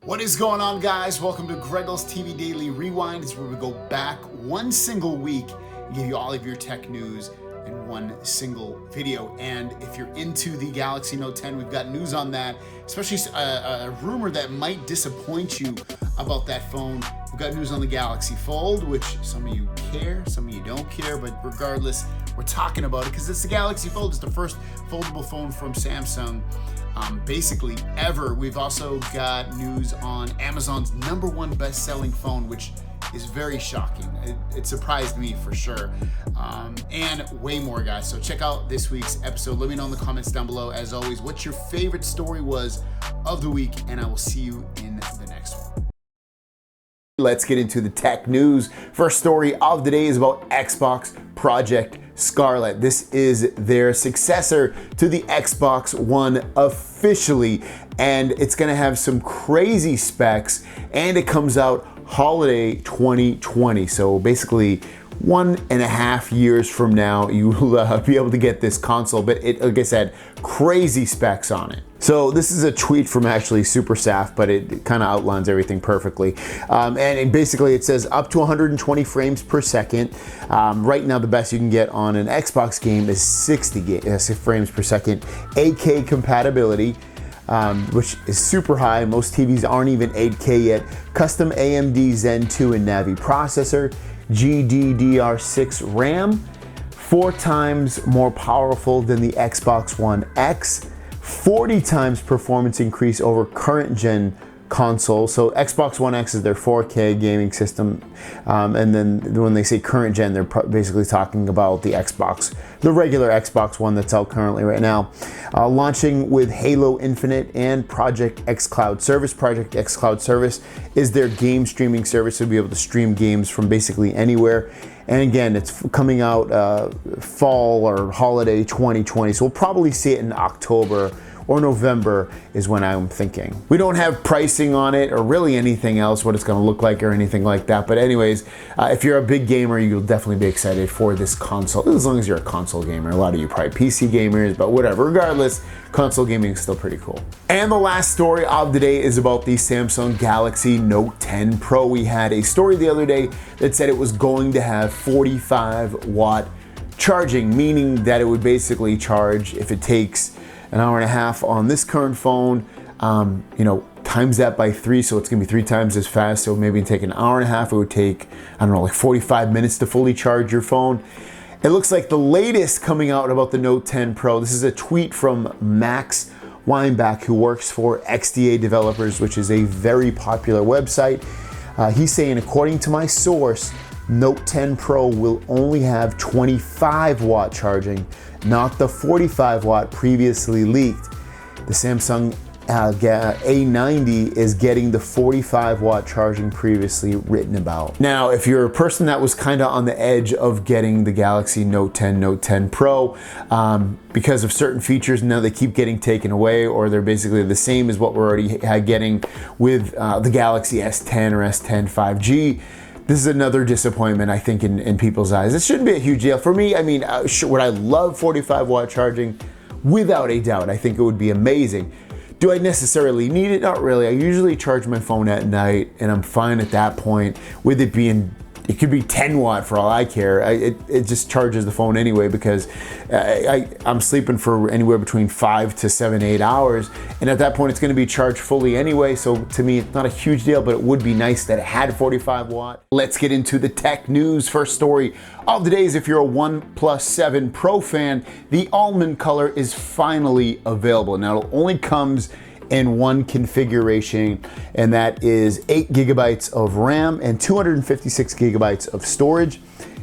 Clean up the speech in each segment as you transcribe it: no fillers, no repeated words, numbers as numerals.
What is going on, guys? Welcome to GregglesTV Daily Rewind. It's where we go back one single week and give you all of your tech news in one single video. And if you're into the Galaxy Note 10, we've got news on that, especially a rumor that might disappoint you about that phone. We've got news on the Galaxy Fold, which some of you care, some of you don't care, but regardless, we're talking about it because it's the Galaxy Fold. It's the first foldable phone from Samsung basically ever. We've also got news on Amazon's #1 best-selling phone, which is very shocking. It surprised me for sure, and way more, guys. So check out this week's episode. Let me know in the comments down below, as always, what your favorite story was of the week, and I will see you in the next one. Let's get into the tech news. First story of the day is about Xbox Project Scarlett. This is their successor to the Xbox One officially, and it's gonna have some crazy specs, and it comes out holiday 2020. So basically 1.5 years from now, you'll be able to get this console, but it, like I said, crazy specs on it. So this is a tweet from actually Super Saf, but it kind of outlines everything perfectly. And basically it says up to 120 frames per second. Right now the best you can get on an Xbox game is 60 frames per second. 8K compatibility, which is super high. Most TVs aren't even 8K yet. Custom AMD Zen 2 and Navi processor. GDDR6 RAM, 4 times more powerful than the Xbox One X, 40 times performance increase over current gen console. So Xbox One X is their 4K gaming system, and then when they say current gen, they're basically talking about the regular Xbox One that's out currently right now. Launching with Halo Infinite and Project X Cloud Service. Project X Cloud Service is their game streaming service, to be able to stream games from basically anywhere. And again, it's coming out fall or holiday 2020, so we'll probably see it in October or November is when I'm thinking. We don't have pricing on it or really anything else, what it's gonna look like or anything like that. But anyways, if you're a big gamer, you'll definitely be excited for this console, as long as you're a console gamer. A lot of you probably PC gamers, but whatever. Regardless, console gaming is still pretty cool. And the last story of the day is about the Samsung Galaxy Note 10 Pro. We had a story the other day that said it was going to have 45-watt charging, meaning that it would basically charge if it takes an hour and a half on this current phone, times that by 3, so it's gonna be 3 times as fast. So maybe take an hour and a half, it would take, I don't know, like 45 minutes to fully charge your phone. It looks like the latest coming out about the Note 10 Pro, this is a tweet from Max Weinbach, who works for XDA Developers, which is a very popular website. He's saying, according to my source, Note 10 Pro will only have 25-watt charging, not the 45-watt previously leaked. The Samsung A90 is getting the 45-watt charging previously written about. Now, if you're a person that was kind of on the edge of getting the Galaxy Note 10, Note 10 Pro, because of certain features, now they keep getting taken away, or they're basically the same as what we're already getting with the Galaxy S10 or S10 5G, this is another disappointment, I think, in people's eyes. It shouldn't be a huge deal. For me, I mean, would I love 45-watt charging? Without a doubt, I think it would be amazing. Do I necessarily need it? Not really. I usually charge my phone at night, and I'm fine at that point with it being, it could be 10 watt for all I care. It just charges the phone anyway, because I'm sleeping for anywhere between 5 to 7, 8 hours. And at that point, it's gonna be charged fully anyway. So to me, it's not a huge deal, but it would be nice that it had 45 watt. Let's get into the tech news. First story of the day is, if you're a OnePlus 7 Pro fan, the almond color is finally available. Now, it only comes in one configuration, and that is 8 gigabytes of RAM and 256 gigabytes of storage.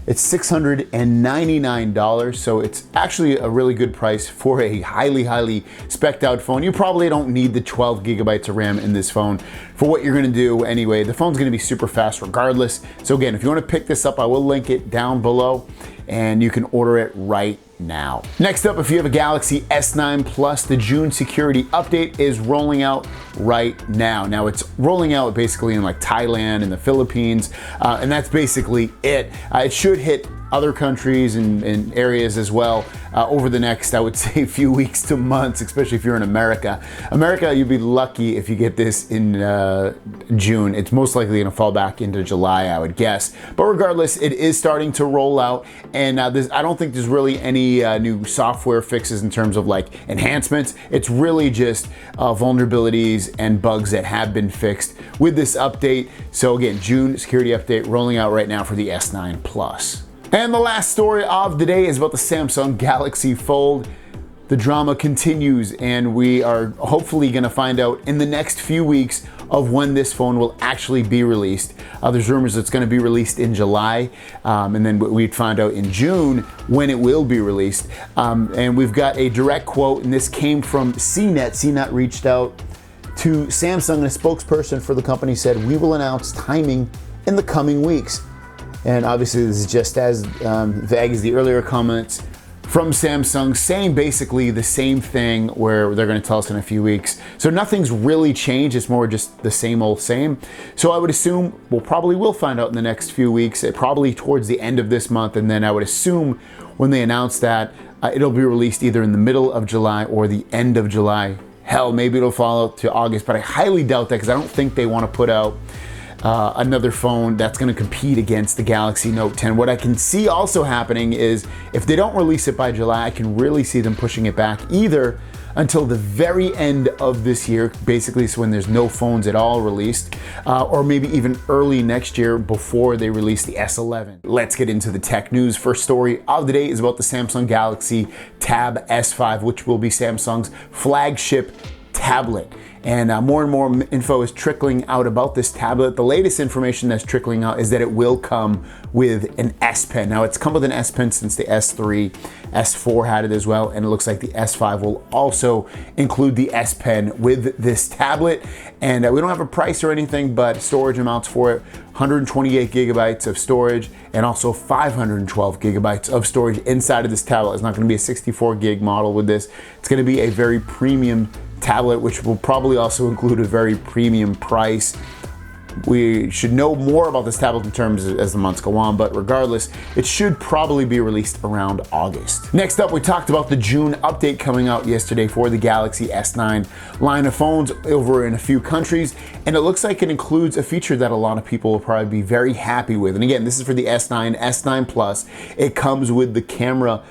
It's $699, so it's actually a really good price for a highly spec'd out phone. You probably don't need the 12 gigabytes of RAM in this phone for what you're gonna do anyway. The phone's gonna be super fast regardless. So again, if you wanna pick this up, I will link it down below, and you can order it right now. Next up, if you have a Galaxy S9 Plus, the June security update is rolling out right now. Now, it's rolling out basically in like Thailand and the Philippines, and that's basically it. It should hit other countries and areas as well over the next, I would say, few weeks to months, especially if you're in America. America, you'd be lucky if you get this in June. It's most likely going to fall back into July, I would guess. But regardless, it is starting to roll out, and I don't think there's really any new software fixes in terms of like enhancements. It's really just vulnerabilities and bugs that have been fixed with this update. So again, June security update rolling out right now for the S9 Plus. And the last story of the day is about the Samsung Galaxy Fold. The drama continues, and we are hopefully going to find out in the next few weeks of when this phone will actually be released. There's rumors it's going to be released in July, and then we'd find out in June when it will be released. And we've got a direct quote, and this came from CNET. CNET reached out to Samsung, and a spokesperson for the company said, "We will announce timing in the coming weeks." And obviously this is just as vague as the earlier comments from Samsung, saying basically the same thing, where they're going to tell us in a few weeks. So nothing's really changed. It's more just the same old same. So I would assume we'll probably will find out in the next few weeks, probably towards the end of this month. And then I would assume when they announce that, it'll be released either in the middle of July or the end of July. Hell, maybe it'll fall out to August, but I highly doubt that, because I don't think they want to put out another phone that's going to compete against the Galaxy Note 10. What I can see also happening is if they don't release it by July, I can really see them pushing it back either until the very end of this year, basically so when there's no phones at all released, or maybe even early next year before they release the S11. Let's get into the tech news. First story of the day is about the Samsung Galaxy Tab S5, which will be Samsung's flagship tablet. And more and more info is trickling out about this tablet. The latest information that's trickling out is that it will come with an S Pen. Now, it's come with an S Pen since the S3, S4 had it as well, and it looks like the S5 will also include the S Pen with this tablet. And we don't have a price or anything, but storage amounts for it: 128 gigabytes of storage and also 512 gigabytes of storage inside of this tablet. It's not going to be a 64 gig model with this. It's going to be a very premium tablet, which will probably also include a very premium price. We should know more about this tablet in terms as the months go on, but regardless, it should probably be released around August. Next up, we talked about the June update coming out yesterday for the Galaxy S9 line of phones over in a few countries, and it looks like it includes a feature that a lot of people will probably be very happy with. And again, this is for the S9, S9 Plus. It comes with the camera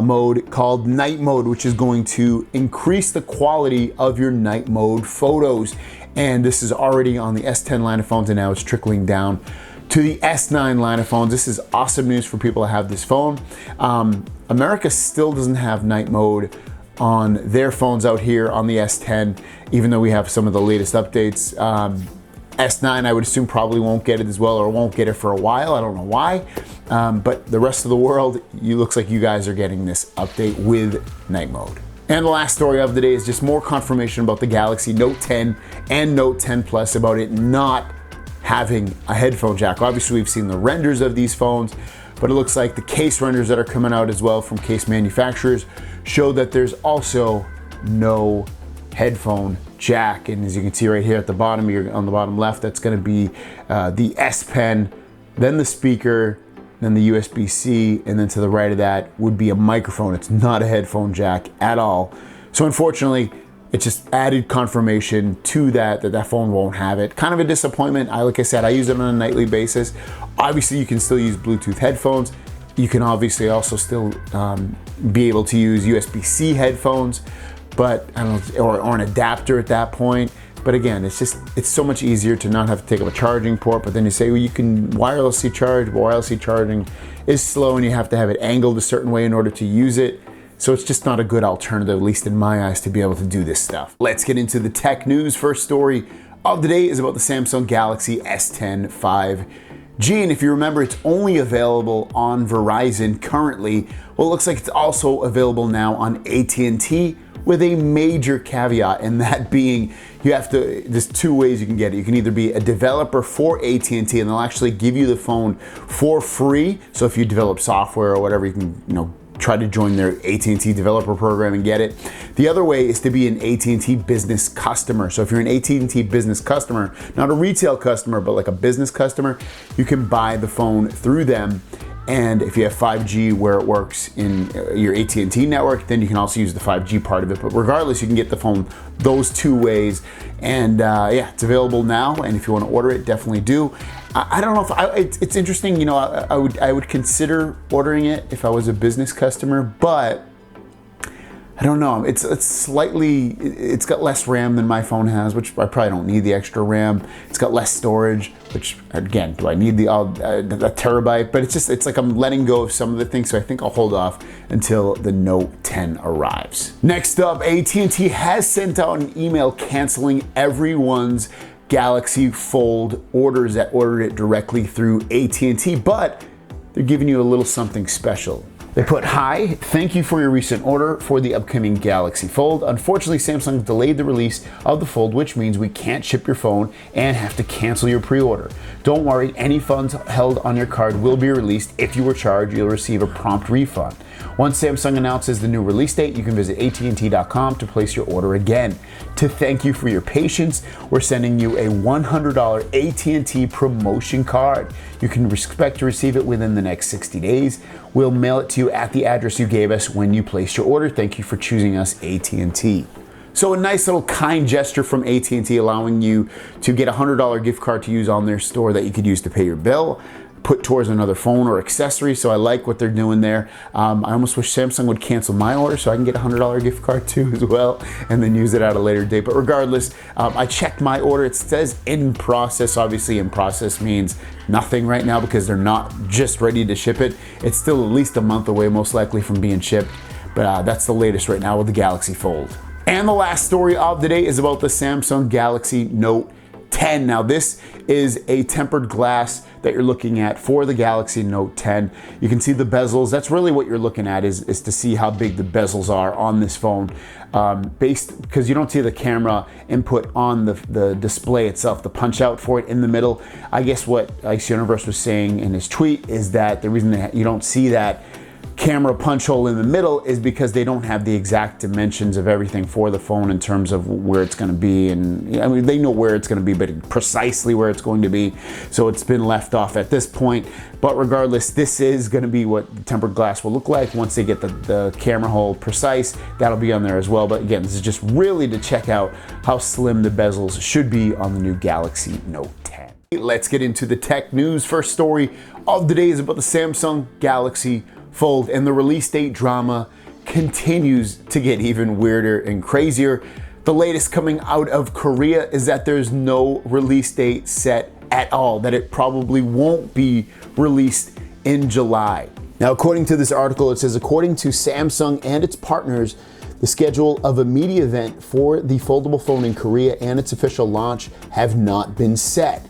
mode called night mode, which is going to increase the quality of your night mode photos. And this is already on the S10 line of phones, and now it's trickling down to the S9 line of phones. This is awesome news for people that have this phone. America still doesn't have night mode on their phones out here on the S10, even though we have some of the latest updates. S9, I would assume, probably won't get it as well, or won't get it for a while. I don't know why. But the rest of the world, looks like you guys are getting this update with night mode. And the last story of the day is just more confirmation about the Galaxy Note 10 and Note 10 Plus, about it not having a headphone jack. Obviously, we've seen the renders of these phones, but it looks like the case renders that are coming out as well from case manufacturers show that there's also no headphone jack. And as you can see right here at the bottom, on the bottom left, that's going to be the S Pen, then the speaker, then the USB-C, and then to the right of that would be a microphone. It's not a headphone jack at all. So unfortunately, it just added confirmation to that phone won't have it. Kind of a disappointment. Like I said, I use it on a nightly basis. Obviously, you can still use Bluetooth headphones. You can obviously also still be able to use USB-C headphones, but I don't know, or an adapter at that point. But again, it's so much easier to not have to take up a charging port. But then you say, well, you can wirelessly charge, but wirelessly charging is slow and you have to have it angled a certain way in order to use it. So it's just not a good alternative, at least in my eyes, to be able to do this stuff. Let's get into the tech news. First story of the day is about the Samsung Galaxy S10 5G. And if you remember, it's only available on Verizon currently. Well, it looks like it's also available now on AT&T, with a major caveat, and that being there's two ways you can get it. You can either be a developer for AT&T, and they'll actually give you the phone for free. So if you develop software or whatever, you can try to join their AT&T developer program and get it. The other way is to be an AT&T business customer. So if you're an AT&T business customer, not a retail customer, but like a business customer, you can buy the phone through them. And if you have 5G where it works in your AT&T network, then you can also use the 5G part of it. But regardless, you can get the phone those two ways. And yeah, it's available now. And if you want to order it, definitely do. I don't know if it's interesting. You know, I would consider ordering it if I was a business customer, but I don't know. It's got less RAM than my phone has, which I probably don't need the extra RAM. It's got less storage, which again, do I need the terabyte? But it's like I'm letting go of some of the things, so I think I'll hold off until the Note 10 arrives. Next up, AT&T has sent out an email canceling everyone's Galaxy Fold orders that ordered it directly through AT&T, but they're giving you a little something special. They put, "Hi, thank you for your recent order for the upcoming Galaxy Fold. Unfortunately, Samsung delayed the release of the Fold, which means we can't ship your phone and have to cancel your pre-order. Don't worry, any funds held on your card will be released. If you were charged, you'll receive a prompt refund. Once Samsung announces the new release date, you can visit AT&T.com to place your order again. To thank you for your patience, we're sending you a $100 AT&T promotion card. You can expect to receive it within the next 60 days. We'll mail it to you at the address you gave us when you placed your order. Thank you for choosing us, AT&T." So a nice little kind gesture from AT&T, allowing you to get a $100 gift card to use on their store that you could use to pay your bill, put towards another phone or accessory. So I like what they're doing there. I almost wish Samsung would cancel my order so I can get a $100 gift card too as well, and then use it at a later date. But regardless, I checked my order. It says in process. Obviously in process means nothing right now because they're not just ready to ship it. It's still at least a month away, most likely, from being shipped. But that's the latest right now with the Galaxy Fold. And the last story of the day is about the Samsung Galaxy Note 10. Now this is a tempered glass that you're looking at for the Galaxy Note 10. You can see the bezels. That's really what you're looking at, is to see how big the bezels are on this phone, because you don't see the camera input on the display itself, the punch out for it in the middle. I guess what Ice Universe was saying in his tweet is that the reason that you don't see that camera punch hole in the middle is because they don't have the exact dimensions of everything for the phone in terms of where it's going to be. And I mean, they know where it's going to be, but precisely where it's going to be. So it's been left off at this point. But regardless, this is going to be what the tempered glass will look like once they get the camera hole precise. That'll be on there as well. But again, this is just really to check out how slim the bezels should be on the new Galaxy Note 10. Let's get into the tech news. First story of the day is about the Samsung Galaxy Fold, and the release date drama continues to get even weirder and crazier. The latest coming out of Korea is that there's no release date set at all, that it probably won't be released in July. Now, according to this article, it says, according to Samsung and its partners, the schedule of a media event for the foldable phone in Korea and its official launch have not been set.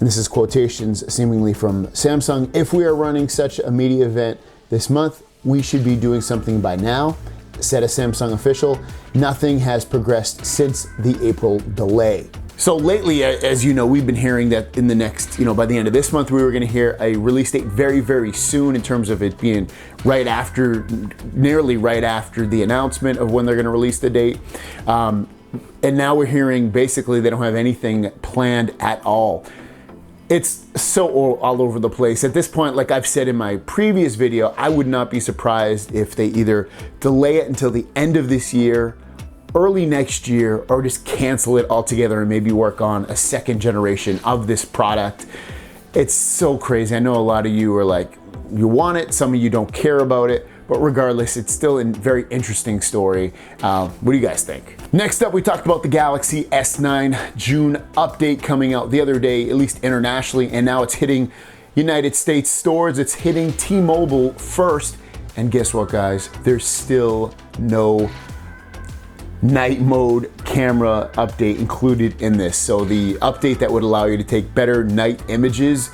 And this is quotations seemingly from Samsung. "If we are running such a media event this month, we should be doing something by now," said a Samsung official. "Nothing has progressed since the April delay." So lately, as you know, we've been hearing that in the next, by the end of this month, we were going to hear a release date very, very soon, in terms of it being nearly right after the announcement of when they're going to release the date. And now we're hearing basically they don't have anything planned at all. It's so all over the place. At this point, like I've said in my previous video, I would not be surprised if they either delay it until the end of this year, early next year, or just cancel it altogether and maybe work on a second generation of this product. It's so crazy. I know a lot of you are like, you want it, some of you don't care about it, but regardless, it's still a very interesting story. What do you guys think? Next up, we talked about the Galaxy S9 June update coming out the other day, at least internationally, and now it's hitting United States stores. It's hitting T-Mobile first, and guess what, guys? There's still no night mode camera update included in this. So the update that would allow you to take better night images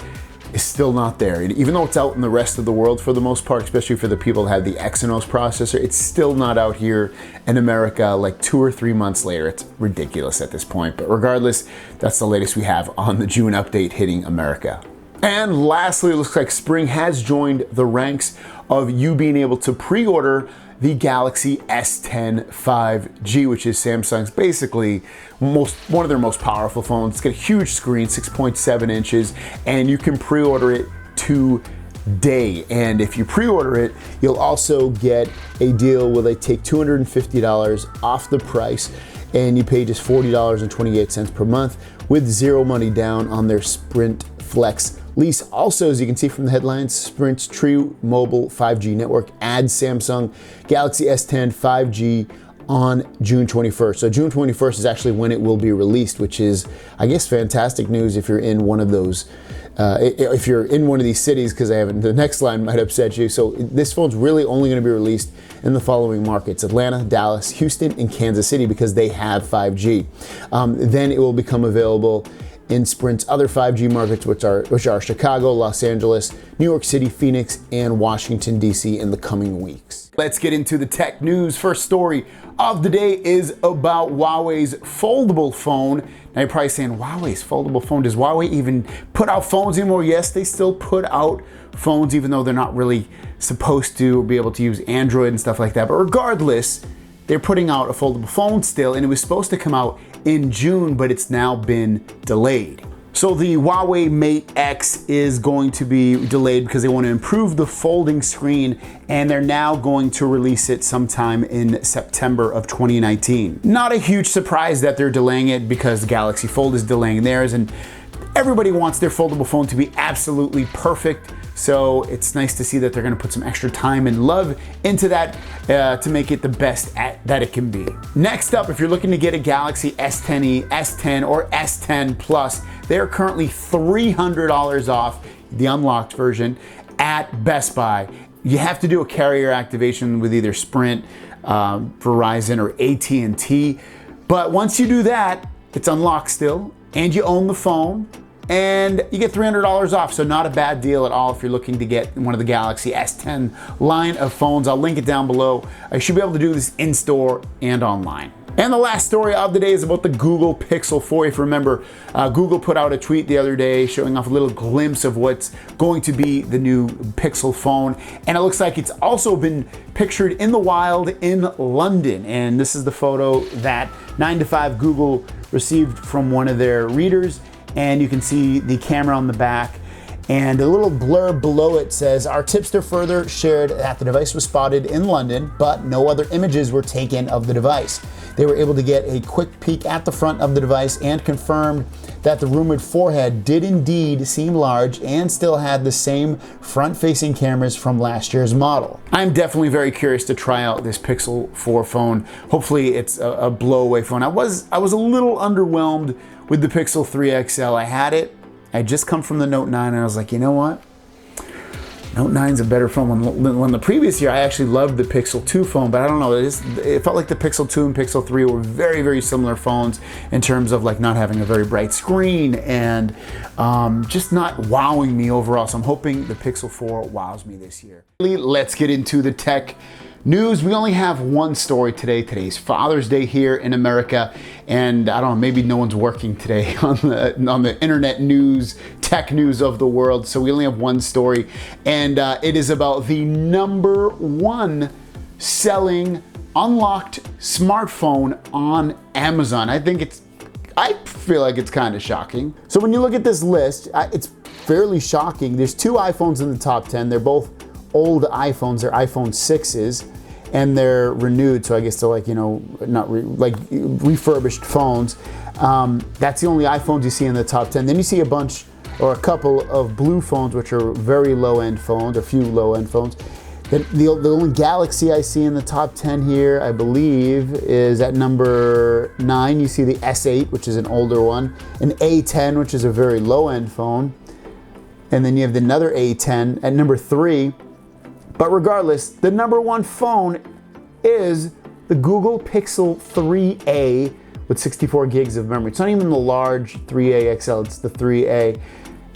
is still not there. Even though it's out in the rest of the world for the most part, especially for the people that have the Exynos processor, it's still not out here in America like 2 or 3 months later. It's ridiculous at this point. But regardless, that's the latest we have on the June update hitting America. And lastly, it looks like spring has joined the ranks of you being able to pre-order the Galaxy S10 5G, which is Samsung's basically one of their most powerful phones. It's got a huge screen, 6.7 inches, and you can pre-order it day. And if you pre-order it, you'll also get a deal where they take $250 off the price, and you pay just $40.28 per month with zero money down on their Sprint Flex lease. Also, as you can see from the headlines, Sprint's True Mobile 5G network adds Samsung Galaxy S10 5G on June 21st. So June 21st is actually when it will be released, which is, I guess, fantastic news if you're in one of those, if you're in one of these cities, because the next line might upset you. So this phone's really only going to be released in the following markets: Atlanta, Dallas, Houston, and Kansas City, because they have 5G. Then it will become available in Sprint's other 5G markets, which are Chicago, Los Angeles, New York City, Phoenix, and Washington, D.C. in the coming weeks. Let's get into the tech news. First story of the day is about Huawei's foldable phone. Now you're probably saying, Huawei's foldable phone, does Huawei even put out phones anymore? Yes, they still put out phones, even though they're not really supposed to be able to use Android and stuff like that. But regardless, they're putting out a foldable phone still, and it was supposed to come out in June, but it's now been delayed. So the Huawei Mate X is going to be delayed because they want to improve the folding screen, and they're now going to release it sometime in September of 2019. Not a huge surprise that they're delaying it, because the Galaxy Fold is delaying theirs, and everybody wants their foldable phone to be absolutely perfect. So it's nice to see that they're gonna put some extra time and love into that to make it the best that it can be. Next up, if you're looking to get a Galaxy S10e, S10, or S10 Plus, they're currently $300 off the unlocked version at Best Buy. You have to do a carrier activation with either Sprint, Verizon, or AT&T. But once you do that, it's unlocked still, and you own the phone, and you get $300 off. So not a bad deal at all if you're looking to get one of the Galaxy S10 line of phones. I'll link it down below. I should be able to do this in store and online. And the last story of the day is about the Google Pixel 4. If you remember, Google put out a tweet the other day showing off a little glimpse of what's going to be the new Pixel phone. And it looks like it's also been pictured in the wild in London. And this is the photo that 9 to 5 Google received from one of their readers. And you can see the camera on the back, and a little blurb below it says, "Our tipster further shared that the device was spotted in London, but no other images were taken of the device. They were able to get a quick peek at the front of the device and confirmed that the rumored forehead did indeed seem large and still had the same front-facing cameras from last year's model." I'm definitely very curious to try out this Pixel 4 phone. Hopefully it's a blow-away phone. I was a little underwhelmed with the Pixel 3 XL. I had it. I just come from the Note 9, and I was like, you know what? Note 9's a better phone than the previous year. I actually loved the Pixel 2 phone, but I don't know. It felt like the Pixel 2 and Pixel 3 were very, very similar phones in terms of like not having a very bright screen and just not wowing me overall. So I'm hoping the Pixel 4 wows me this year. Let's get into the tech news. We only have one story today. Today's Father's Day here in America, and I don't know, maybe no one's working today on the internet news, tech news of the world. So we only have one story, and it is about the #1 selling unlocked smartphone on Amazon. I feel like it's kind of shocking. So when you look at this list, it's fairly shocking. There's 2 iPhones in the top 10. They're both old iPhones. They're iPhone 6s, and they're renewed, so I guess they're like, you know, not refurbished phones. That's the only iPhones you see in the top 10. Then you see a bunch, or a couple of blue phones, which are very low-end phones, a few low-end phones. The only Galaxy I see in the top 10 here, I believe, is at number 9. You see the S8, which is an older one, an A10, which is a very low-end phone, and then you have another A10 at number 3. But regardless, the #1 phone is the Google Pixel 3a with 64 gigs of memory. It's not even the large 3a XL, it's the 3a.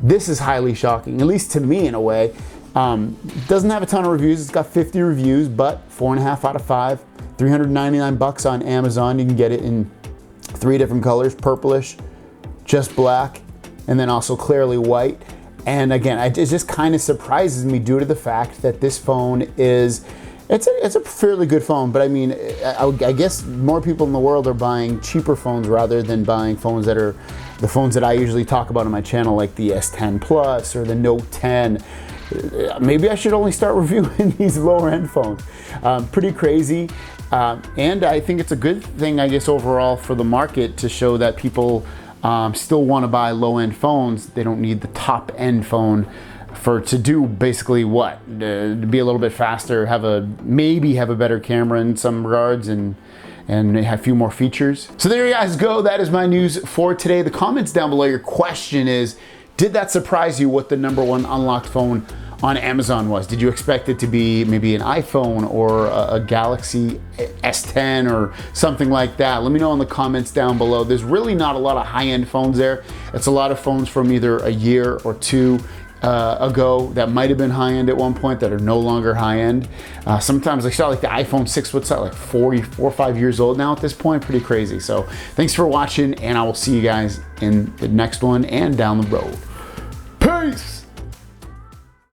This is highly shocking, at least to me in a way. Doesn't have a ton of reviews. It's got 50 reviews, but 4.5 out of 5. $399 on Amazon. You can get it in 3 different colors: purplish, just black, and then also clearly white. And again, it just kind of surprises me due to the fact that this phone it's a fairly good phone, but I mean, I guess more people in the world are buying cheaper phones rather than buying phones that are the phones that I usually talk about on my channel, like the S10 Plus or the Note 10. maybe I should only start reviewing these lower end phones. Pretty crazy. And I think it's a good thing, I guess, overall for the market to show that people still want to buy low end phones. They don't need the top end phone to do basically what? To be a little bit faster, maybe have a better camera in some regards, and have a few more features. So there you guys go. That is my news for today. The comments down below, your question is, did that surprise you what the #1 unlocked phone on Amazon was? Did you expect it to be maybe an iPhone or a Galaxy S10 or something like that? Let me know in the comments down below. There's really not a lot of high-end phones there. It's a lot of phones from either a year or two ago that might have been high-end at one point that are no longer high-end. Sometimes I saw like the iPhone 6, what's that, like 4 or 5 years old now at this point? Pretty crazy. So thanks for watching, and I will see you guys in the next one and down the road.